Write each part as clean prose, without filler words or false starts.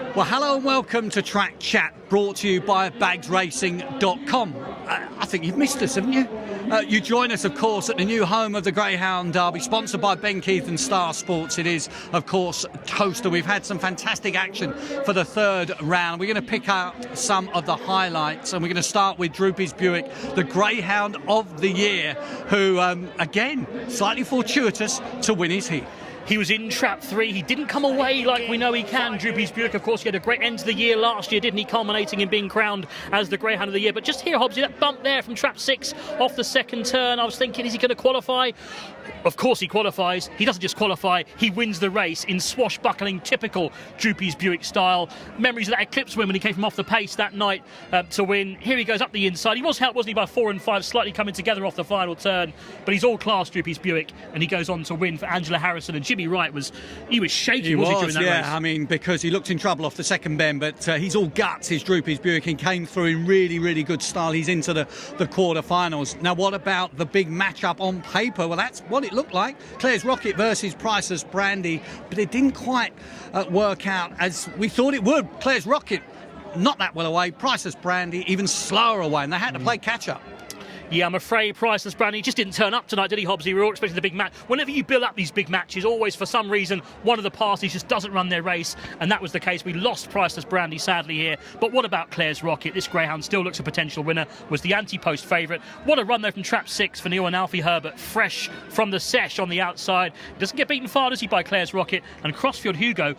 Well, hello and welcome to Track Chat, brought to you by bagsracing.com. I think you've missed us, haven't you? You join us, of course, at the new home of the Greyhound Derby, sponsored by Ben Keith and Star Sports. It is, of course, Toaster. We've had some fantastic action for the third round. We're going to pick out some of the highlights, and we're going to start with Droopy's Buick, the Greyhound of the Year, who, again, slightly fortuitous to win his heat. He was in trap 3. He didn't come away like we know he can. Droopy's Buick, of course, he had a great end to the year last year, didn't he? Culminating in being crowned as the Greyhound of the Year. But just here, Hobbsy, that bump there from trap 6 off the second turn. I was thinking, is he going to qualify? Of course he qualifies. He doesn't just qualify, he wins the race in swashbuckling, typical Droopy's Buick style. Memories of that Eclipse win when he came from off the pace that night to win. Here he goes up the inside. He was helped, wasn't he, by 4 and 5, slightly coming together off the final turn. But he's all class, Droopy's Buick, and he goes on to win for Angela Harrison. And Jimmy Wright was shaking, wasn't he, during that race? I mean, because he looked in trouble off the second bend, but he's all guts, his Droopy's Buick, and came through in really, really good style. He's into the quarter-finals. Now, what about the big matchup on paper? Well, that's what it looked like. Claire's Rocket versus Priceless Brandy, but it didn't quite work out as we thought it would. Claire's Rocket not that well away, Priceless Brandy even slower away, and they had to play catch-up. Yeah, I'm afraid Priceless Brandy just didn't turn up tonight, did he, Hobbsy? We were all expecting the big match. Whenever you build up these big matches, always, for some reason, one of the parties just doesn't run their race, and that was the case. We lost Priceless Brandy, sadly, here. But what about Claire's Rocket? This Greyhound still looks a potential winner, was the anti-post favourite. What a run, though, from trap 6 for Neil and Alfie Herbert, fresh from the sesh on the outside. Doesn't get beaten far, does he, by Claire's Rocket? And Crossfield Hugo,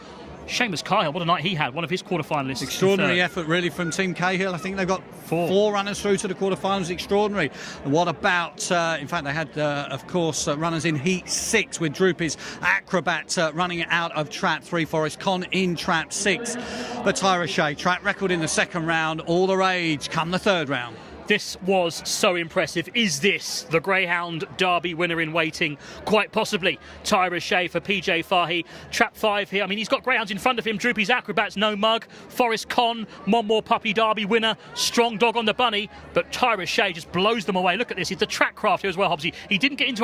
Seamus Cahill, what a night he had, one of his quarter-finalists. Extraordinary effort, really, from Team Cahill. I think they've got four runners through to the quarter-finals. Extraordinary. And what about, in fact, they had, of course, runners in Heat 6 with Droopy's Acrobat running out of Trap 3, Forest Con in Trap 6. But Tyra Shea, track record in the second round, all the rage come the third round. This was so impressive. Is this the Greyhound Derby winner in waiting? Quite possibly. Tyra Shea for PJ Fahey. Trap 5 here. I mean, he's got greyhounds in front of him. Droopy's Acrobats, no mug. Forest Con, Monmore Puppy Derby winner. Strong dog on the bunny. But Tyra Shea just blows them away. Look at this. He's the track craft here as well, Hobbsy. He didn't get into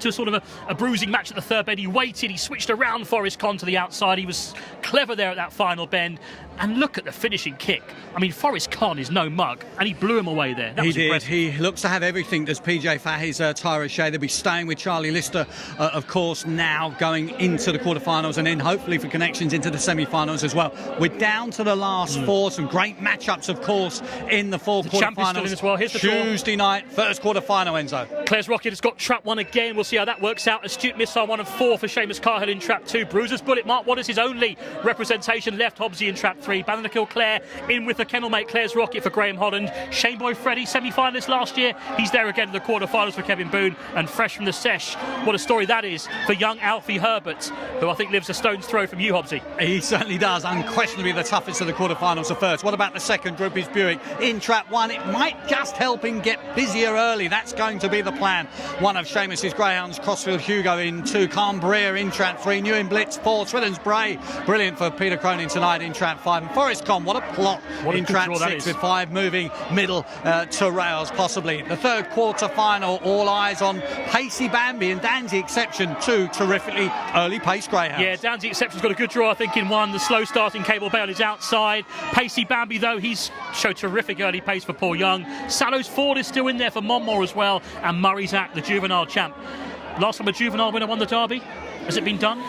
a sort of a bruising match at the third bend. He waited. He switched around Forest Con to the outside. He was clever there at that final bend. And look at the finishing kick. I mean, Forest Con is no mug, and he blew him away there. That was impressive. He looks to have everything, does PJ Fahey's Tyra Shea. They'll be staying with Charlie Lister, of course, now going into the quarterfinals, and then hopefully for connections into the semi-finals as well. We're down to the last four. Some great matchups, of course, in the four quarterfinals. As well. Here's the Tuesday night, first quarterfinal, Enzo. Claire's Rocket has got trap 1 again. We'll see how that works out. Astute Missile 1 of 4 for Seamus Cahill in trap 2. Bruiser's Bullet, Mark Wallace, his only representation left. Hobbsy in trap 3. Bannerkill Claire in with the kennelmate Claire's Rocket for Graham Holland. Shane Boy Freddy, semi-finalist last year. He's there again in the quarterfinals for Kevin Boone, and fresh from the sesh. What a story that is for young Alfie Herbert, who I think lives a stone's throw from you, Hobbsy. He certainly does. Unquestionably the toughest of the quarterfinals of first. What about the second, Droopy's Buick in trap 1? It might just help him get busier early. That's going to be the plan. One of Seamus's greyhounds, Crossfield Hugo in 2. Cambria in trap 3. New in Blitz 4. Swillens Bray, brilliant for Peter Cronin tonight in trap 5. And Forest Con, what a plot in trap 6 with 5 moving middle to rails possibly. The third quarter final, all eyes on Pacey Bambi and Danzy Exception, 2 terrifically early pace greyhounds. Yeah, Danzy Exception's got a good draw, I think, in 1. The slow starting Cable Bale is outside. Pacey Bambi, though, he's showed terrific early pace for Paul Young. Sallows Ford is still in there for Monmore as well, and Murray's Act, the juvenile champ. Last time a juvenile winner won the Derby, has it been done?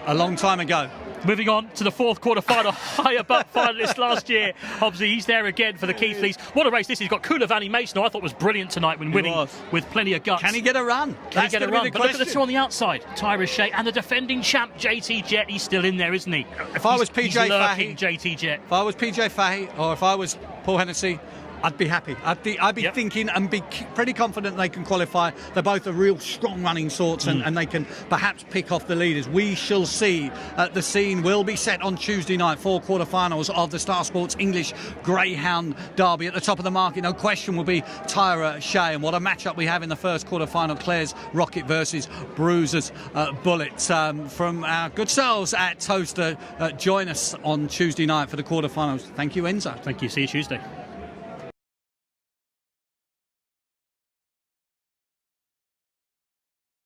A long time ago. Moving on to the fourth quarter final, high above finalist last year. Hobbsy, he's there again for the Keithleys. What a race this is. He's got Coolavani Mason, who I thought was brilliant tonight when winning with plenty of guts. Can he get a run? Can he get a run? But look at the two on the outside. Tyra Shea and the defending champ, JT Jet. He's still in there, isn't he? If I was PJ Fahey, JT Jet. If I was PJ Fahey, or if I was Paul Hennessy, I'd be happy. I'd be thinking and be pretty confident they can qualify. They're both a real strong running sorts, and they can perhaps pick off the leaders. We shall see. The scene will be set on Tuesday night for quarterfinals of the Star Sports English Greyhound Derby. At the top of the market, no question, will be Tyra Shea. And what a matchup we have in the first quarterfinal. Claire's Rocket versus Bruiser's Bullet. From our good selves at Toaster, join us on Tuesday night for the quarterfinals. Thank you, Enzo. Thank you. See you Tuesday.